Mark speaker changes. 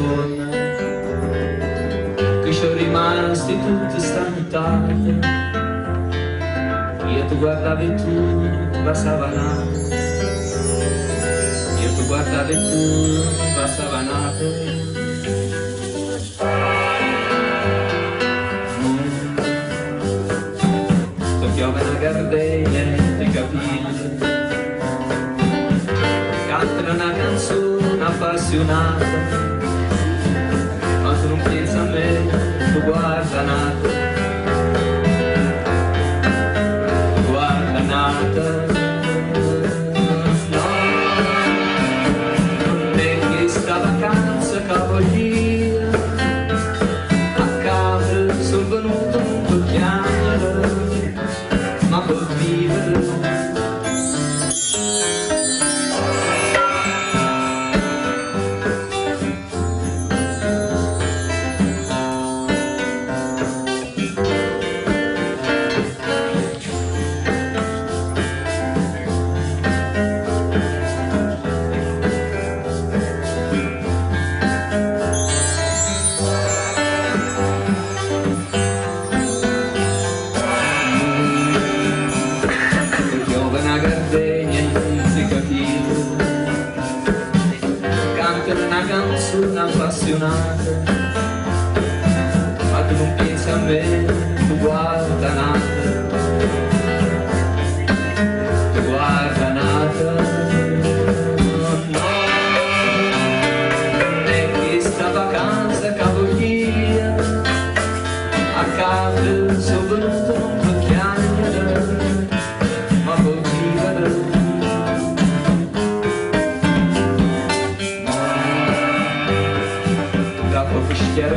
Speaker 1: torna, che ci rimasti tutte sta notte. Io ti guardavo e tu passava nata, io ti guardavo e tu passava nata. Ti piove una gardenia di capelli, canta una canzone appassionata, ma tu non pensi a me, tu guarda nata, guarda nata. No, perché sta vacanza che voglio a casa sono venuto per chiamare, ma per vivere. Una canzone appassionata, ma tu non pensi a me, tu guarda nata, tu guarda nata. No, è questa vacanza che voglio a casa sono venuto non per chiamare, ma per vivere. Chiaro